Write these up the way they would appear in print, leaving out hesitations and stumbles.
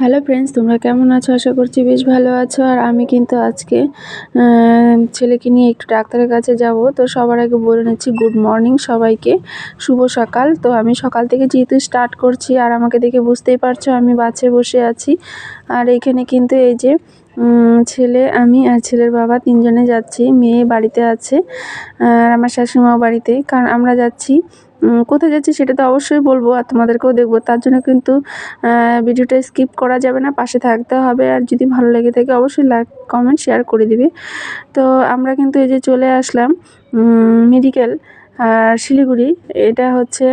Hello friends, তোমরা কেমন আছো? আশা করছি বেশ ভালো আছো। আর আমি কিন্তু আজকে ছেলেকে নিয়ে একটু ডাক্তারের কাছে যাব। তো সবার আগে বলে নিচ্ছি গুড মর্নিং সবাইকে, শুভ সকাল। তো আমি সকাল থেকে যেহেতু স্টার্ট করছি, আর আমাকে দেখে বুঝতেই পারছো আমি বাসে বসে আছি। আর এখানে কিন্তু এই যে ছেলে, আমি আর ছেলের বাবা তিনজনে যাচ্ছি। মেয়ে বাড়িতে আছে আর আমার শাশুড়িমাও বাড়িতে। কারণ আমরা যাচ্ছি, কোথায় যাচ্ছি সেটা তো অবশ্যই বলবো আর তোমাদেরকেও দেখবো। তার জন্য কিন্তু ভিডিওটা স্কিপ করা যাবে না, পাশে থাকতে হবে। আর যদি ভালো লেগে থাকে অবশ্যই লাইক কমেন্ট শেয়ার করে দিবে। তো আমরা কিন্তু এই যে চলে আসলাম মেডিকেল আর শিলিগুড়ি। এটা হচ্ছে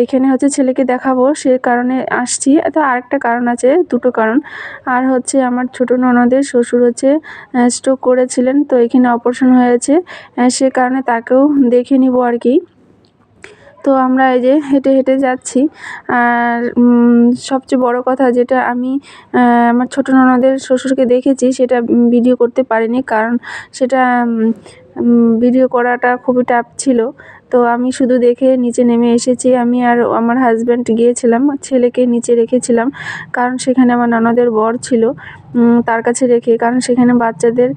এইখানে হচ্ছে ছেলেকে দেখাবো, সে কারণে আসছি। তো আরেকটা কারণ আছে, দুটো কারণ। আর হচ্ছে আমার ছোটো ননদের শ্বশুর হচ্ছে স্ট্রোক করেছিলেন, তো এখানে অপারেশন হয়েছে, সে কারণে তাকেও দেখে নিব আর কি। তো আমরা এই যে হেঁটে হেঁটে যাচ্ছি। আর সবচেয়ে বড় কথা যেটা, আমি আমার ছোটো ননদের শ্বশুরকে দেখেছি, সেটা ভিডিও করতে পারিনি, কারণ সেটা ভিডিও করাটা খুবই টাফ ছিল। তো আমি শুধু দেখে নিচে নেমে এসেছি। আমি আর আমার হাজব্যান্ড গিয়েছিলাম, ছেলেকে নিচে রেখেছিলাম, কারণ সেখানে আমার ননদের বর ছিল, তার কাছে রেখে, কারণ সেখানে বাচ্চাদের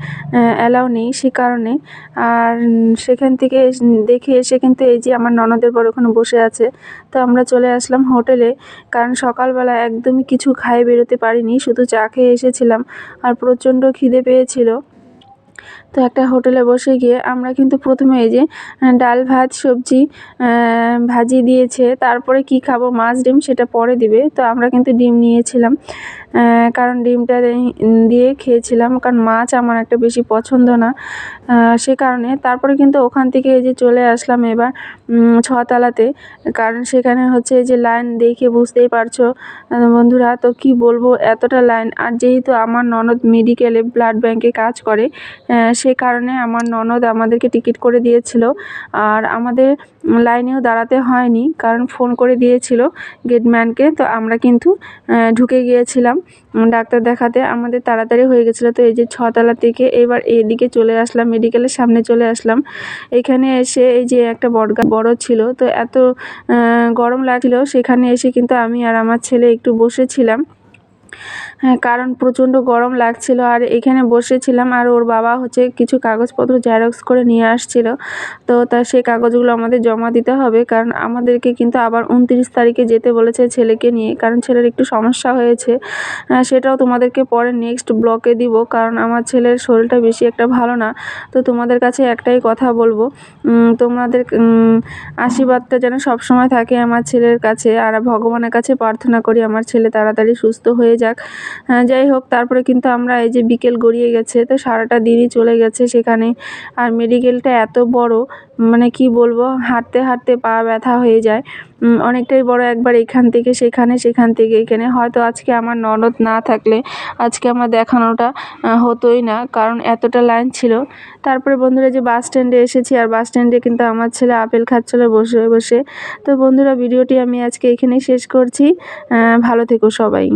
অ্যালাউ নেই, সে কারণে। আর সেখান থেকে দেখে এসে কিন্তু এই যে আমার ননদের বর ওখানে বসে আছে। তো আমরা চলে আসলাম হোটেলে, কারণ সকালবেলা একদমই কিছু খাইয়ে বেরোতে পারিনি, শুধু চা খেয়ে এসেছিলাম। আর প্রচণ্ড খিদে পেয়েছিল। তো একটা হোটেলে বসে গিয়ে আমরা কিন্তু প্রথমে এই যে ডাল ভাত সবজি ভাজি দিয়েছে, তারপরে কি খাবো মাছ ডিম সেটা পরে দিবে। তো আমরা কিন্তু ডিম নিয়েছিলাম, কারণ ডিমটা দিয়ে খেয়েছিলাম, কারণ মাছ আমার একটা বেশি পছন্দ না, সে কারণে। তারপরে কিন্তু ওখান থেকে এই যে চলে আসলাম এবার ছতলাতে, কারণ সেখানে হচ্ছে এই যে লাইন দেখে বুঝতেই পারছো বন্ধুরা। তো কি বলবো, এতটা লাইন। আর যেহেতু আমার ননদ মেডিকেলে ব্লাড ব্যাংকে কাজ করে, সে কারণে আমার ননদ আমাদেরকে টিকিট করে দিয়েছিল। আর আমাদের লাইনেও দাঁড়াতে হয়নি, কারণ ফোন করে দিয়েছিল গেটম্যানকে। তো আমরা কিন্তু ঢুকে গিয়েছিলাম ডাক্তার দেখাতে, আমাদের তাড়াতাড়ি হয়ে গেছিলো। তো এই যে ছতলা থেকে এবার এদিকে চলে আসলাম, মেডিকেলের সামনে চলে আসলাম। এখানে এসে এই যে একটা বড় ছিল, তো এত গরম লাগছিল, সেখানে এসে কিন্তু আমি আর আমার ছেলে একটু বসেছিলাম, কারণ প্রচণ্ড গরম লাগছিল। আর এখানে বসেছিলাম, আর ওর বাবা হচ্ছে কিছু কাগজপত্র জেরক্স করে নিয়ে আসছিল। তো সেই কাগজগুলো আমাদের জমা দিতে হবে, কারণ আমাদেরকে কিন্তু আবার 29 তারিখে যেতে বলেছে ছেলেকে নিয়ে, কারণ ছেলের একটু সমস্যা হয়েছে। সেটাও তোমাদেরকে পরে নেক্সট ব্লকে দিব, কারণ আমার ছেলের শরীরটা বেশি একটা ভালো না। তো তোমাদের কাছে একটাই কথা বলবো, তোমাদের আশীর্বাদটা যেন সবসময় থাকে আমার ছেলের কাছে। আর ভগবানের কাছে প্রার্থনা করি আমার ছেলে তাড়াতাড়ি সুস্থ হয়ে যাক। যাই হোক, তারপরে কিন্তু আমরা এই যে বিকেল গড়িয়ে গেছে, তো সারাটা দিনই চলে গেছে সেখানে। আর মেডিকেলটা এত বড়, মানে কি বলবো, হাঁটতে হাঁটতে পা ব্যথা হয়ে যায়, অনেকটাই বড়। একবার এখান থেকে সেখানে, সেখান থেকে এখানে। হয়তো আজকে আমার ননদ না থাকলে আজকে আমার দেখানোটা হতোই না, কারণ এতটা লাইন ছিল। তারপরে বন্ধুরা যে বাস স্ট্যান্ডে এসেছি, আর বাস স্ট্যান্ডে কিন্তু আমার ছেলে আপেল খাচ্ছিল বসে বসে। তো বন্ধুরা ভিডিওটি আমি আজকে এখানেই শেষ করছি। ভালো থেকো সবাই।